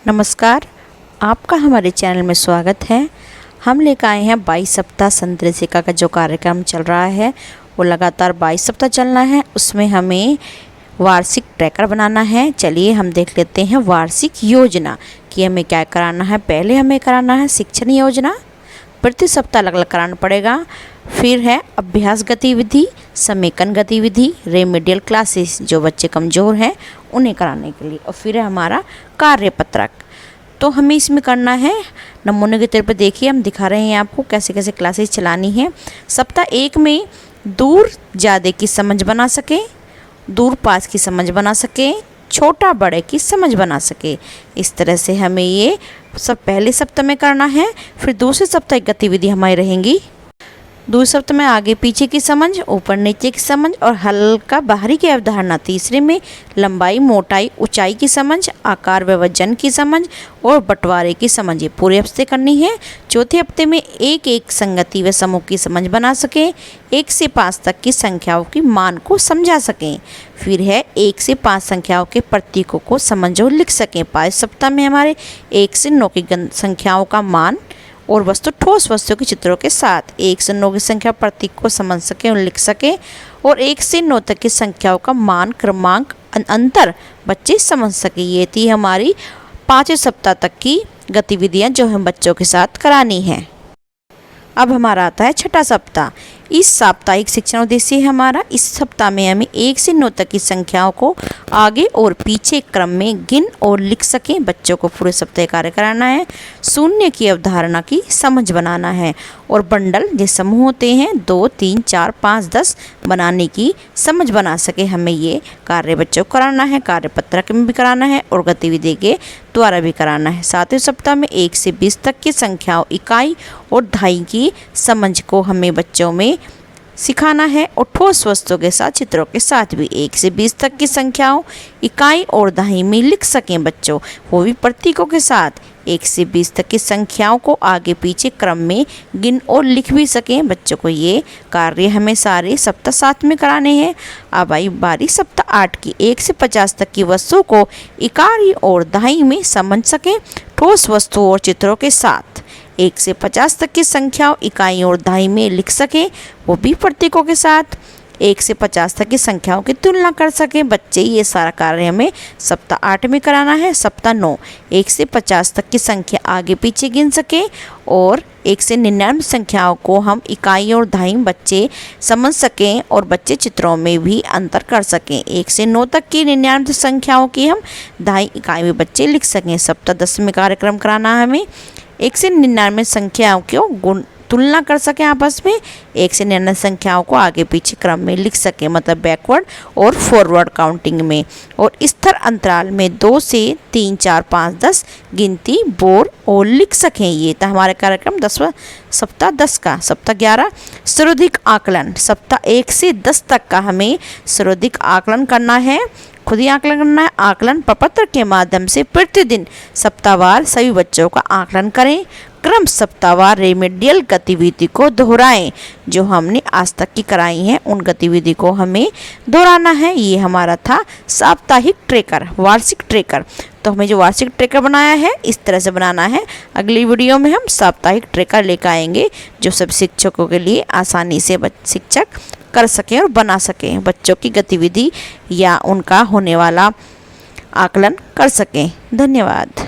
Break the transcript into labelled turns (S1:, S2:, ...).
S1: नमस्कार, आपका हमारे चैनल में स्वागत है। हम लेकर आए हैं 22 सप्ताह संदेशिका का जो कार्यक्रम चल रहा है वो लगातार 22 सप्ताह चलना है। उसमें हमें वार्षिक ट्रैकर बनाना है। चलिए हम देख लेते हैं वार्षिक योजना कि हमें क्या कराना है। पहले हमें कराना है शिक्षण योजना, प्रति सप्ताह अलग अलग कराना पड़ेगा। फिर है अभ्यास गतिविधि, समेकन गतिविधि, रेमेडियल क्लासेस जो बच्चे कमज़ोर हैं उन्हें कराने के लिए, और फिर है हमारा कार्यपत्रक। तो हमें इसमें करना है नमूने के तौर पर। देखिए हम दिखा रहे हैं आपको कैसे कैसे क्लासेस चलानी है। सप्ताह 1 में दूर ज़्यादा की समझ बना सके, दूर पास की समझ बना सके, छोटा बड़े की समझ बना सके। इस तरह से हमें ये सब पहले सप्ताह में करना है। फिर दूसरे सप्ताह की गतिविधि हमारी रहेंगी। दूसरे सप्ताह में आगे पीछे की समझ, ऊपर नीचे की समझ और हल्का बाहरी की अवधारणा। तीसरे में लंबाई मोटाई ऊंचाई की समझ, आकार व वजन की समझ और बंटवारे की समझ, ये पूरे हफ्ते करनी है। चौथे हफ्ते में एक एक संगति व समूह की समझ बना सकें, 1 से 5 तक की संख्याओं की मान को समझा सकें। फिर है 1 से 5 संख्याओं के प्रतीकों को समझ और लिख सकें। 5 सप्ताह में हमारे 1 से 9 की संख्याओं का मान और वस्तु ठोस वस्तुओं के चित्रों के साथ 1 से 9 की संख्या प्रतीक को समझ सकें और लिख सकें, और 1 से 9 तक की संख्याओं का मान क्रमांक अंतर बच्चे समझ सकें। ये थी हमारी 5 सप्ताह तक की गतिविधियां जो हम बच्चों के साथ करानी हैं। अब हमारा आता है छठा सप्ताह। इस साप्ताहिक शिक्षण उद्देश्य है हमारा, इस सप्ताह में हमें 1 से 9 तक की संख्याओं को आगे और पीछे क्रम में गिन और लिख सकें। बच्चों को पूरे सप्ताह कार्य कराना है। शून्य की अवधारणा की समझ बनाना है, और बंडल जो समूह होते हैं 2, 3, 4, 5, 10 बनाने की समझ बना सके। हमें ये कार्य बच्चों को कराना है, कार्यपत्रक में भी कराना है और गतिविधि के द्वारा भी कराना है। 7वें सप्ताह में 1 से 20 तक की संख्याओं, इकाई और दहाई की समझ को हमें बच्चों में सिखाना है, और ठोस वस्तुओं के साथ चित्रों के साथ भी 1 से 20 तक की संख्याओं, इकाई और दहाई में लिख सकें बच्चों, वो भी प्रतीकों के साथ। 1 से 20 तक की संख्याओं को आगे पीछे क्रम में गिन और लिख भी सकें बच्चों को। ये कार्य हमें सारे सप्ताह 7 में कराने हैं। अब आई बारी सप्ताह 8 की। 1 से 50 तक की वस्तुओं को इकाई और दहाई में समझ सकें, ठोस वस्तुओं और चित्रों के साथ। 1 से 50 तक की संख्याओं, इकाई और दहाई में लिख सकें, वो भी प्रतीकों के साथ। 1 से 50 तक की संख्याओं की तुलना कर सकें बच्चे। ये सारा कार्य हमें सप्ताह 8 में कराना है। सप्ताह 9 1 से 50 तक की संख्या आगे पीछे गिन सकें, और 1 से 99 संख्याओं को हम इकाई और दहाई बच्चे समझ सकें, और बच्चे चित्रों में भी अंतर कर सकें। 1 से 9 तक की 99 संख्याओं की हम दहाई इकाई में बच्चे लिख सकें। सप्ताह 10 में कार्यक्रम कराना है हमें। 1 से 99 संख्याओं को तुलना कर सकें आपस में, 1 से 99 संख्याओं को आगे पीछे क्रम में लिख सकें, मतलब बैकवर्ड और फॉरवर्ड काउंटिंग में, और स्तर अंतराल में 2 से 3, 4, 5, 10 गिनती बोर्ड और लिख सकें। ये था हमारा कार्यक्रम 10वां सप्ताह 10 का। सप्ताह 11 सर्वाधिक आकलन। सप्ताह 1 से 10 तक का हमें सर्वाधिक आकलन करना है, खुद ही आकलन करना है। आकलन प्रपत्र के माध्यम से प्रतिदिन सप्ताहवार सभी बच्चों का आकलन करें। क्रम सप्ताहवार रेमेडियल गतिविधि को दोहराएं। जो हमने आज तक की कराई हैं उन गतिविधि को हमें दोहराना है। ये हमारा था साप्ताहिक ट्रैकर, वार्षिक ट्रैकर। तो हमें जो वार्षिक ट्रैकर बनाया है इस तरह से बनाना है। अगली वीडियो में हम साप्ताहिक ट्रैकर लेकर आएंगे जो सब शिक्षकों के लिए आसानी से शिक्षक कर सकें और बना सकें, बच्चों की गतिविधि या उनका होने वाला आकलन कर सकें। धन्यवाद।